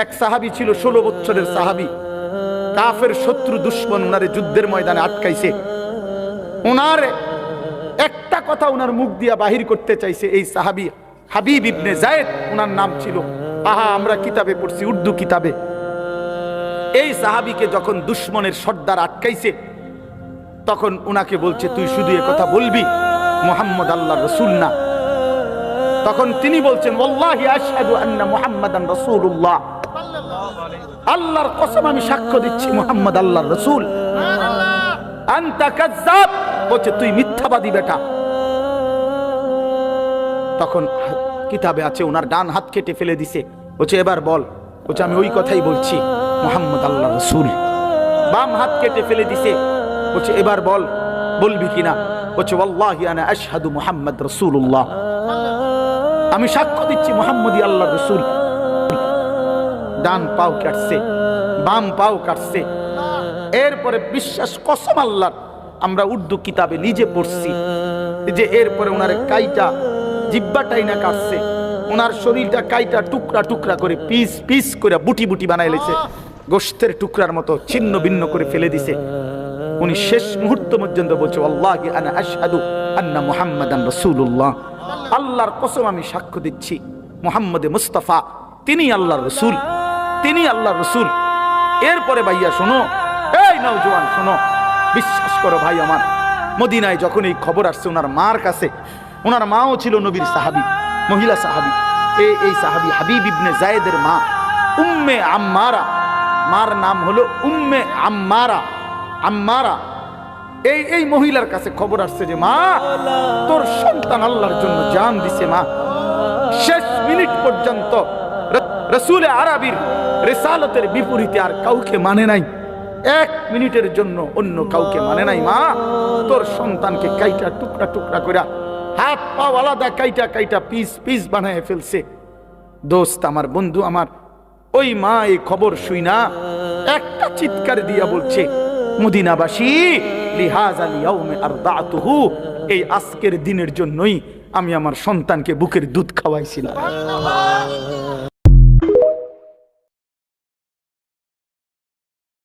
এক সাহাবী ছিল 16 বছরের সাহাবী, কাফের শত্রু দুশমন উনারে যুদ্ধের ময়দানে আটকাইছে। উনার একটা কথা উনার মুখ দিয়া বাহির করতে চাইছে এই সাহাবী হাবিব ইবনে যায়েদ উনার নাম ছিল। আমরা কিতাবে পড়ছি, উর্দু কিতাবে। এই সাহাবীকে যখন দুশমনের সর্দার আটকাইছে, তখন উনাকে বলছে তুই শুধু এ কথা বলবি মুহাম্মদ আল্লাহর রাসূল না। তখন তিনি বলছেন ওয়াল্লাহি আশহাদু আন্না মুহাম্মাদান রাসূলুল্লাহ, আল্লাহর কসম আমি সাক্ষ্য দিচ্ছি মুহাম্মদ আল্লাহর রাসূল। আনতা কাযযাব, বলছে তুই মিথ্যাবাদী বেটা। তখন কিতাবে আছে ওনার ডান হাত কেটে ফেলে দিছে, বলছে এবার বল। বলছে আমি ওই কথাই বলছি মুহাম্মদ আল্লাহর রাসূল। বাম হাত কেটে ফেলে দিছে, বলছে এবার বল, বলবি কিনা? বলছে ওয়াল্লাহি আনা আশহাদু মুহাম্মদ রাসূলুল্লাহ, আমি সাক্ষ্য দিচ্ছি মুহাম্মদই আল্লাহর রাসূল। ডান পাও কাটছে, বাম পাও কাটছে। এরপরে বিশ্বাস কসম আল্লাহর, আমরা উর্দু কিতাবে নিজে পড়ছি যে এরপরে ওনার কাইটা জিব্বাটাই না কাটছে, ওনার শরীরটা কাইটা টুকরা টুকরা করে পিস পিস করে বুটি বুটি বানাই লেছে, গোশতের টুকরার মতো ছিন্ন ভিন্ন করে ফেলে দিছে। উনি শেষ মুহূর্ত পর্যন্ত বলছে আল্লাহি আনা আশহাদু আন্না মুহাম্মাদান রাসূলুল্লাহ, আল্লাহর কসম আমি সাক্ষ্য দিচ্ছি মুহাম্মদে মুস্তাফা তিনি আল্লাহর রাসূল, তিনি আল্লাহর রাসূল। এরপরে ভাইয়া শোনো, এই নওজোয়ান শোনো, বিশ্বাস করো ভাই আমার, মদিনায় যখন এই খবর আসছে ওনার মার কাছে, ওনার মাও ছিল নবীর সাহাবী, মহিলা সাহাবী। এই সাহাবী হাবিব ইবনে যায়েদের মা উম্মে আম্মারা, মার নাম হলো উম্মে আম্মারা। আম্মারা এই মহিলার কাছে খবর আসছে যে মা তোর সন্তান আল্লাহর জন্য জান দিছে। মা শেষ মিনিট পর্যন্ত রাসূল আরবীর রিসালাতের বিপরীতে আর কাউকে মানে নাই, 1 মিনিটের জন্য অন্য কাউকে মানে নাই। মা তোর সন্তানকে কাইটা টুকরা টুকরা করে হাত পা আলাদা কাইটা কাইটা পিস পিস বানায় ফেলছে। দোস্ত আমার, বন্ধু আমার, ওই মা এই খবর শুই না একটা চিৎকার দিয়া বলছে মদিনাবাসী লিহাযাল ইয়াউমি আরদাতুহু, এই আজকের দিনের জন্যই আমি আমার সন্তানকে বুকের দুধ খাওয়াইছিলাম।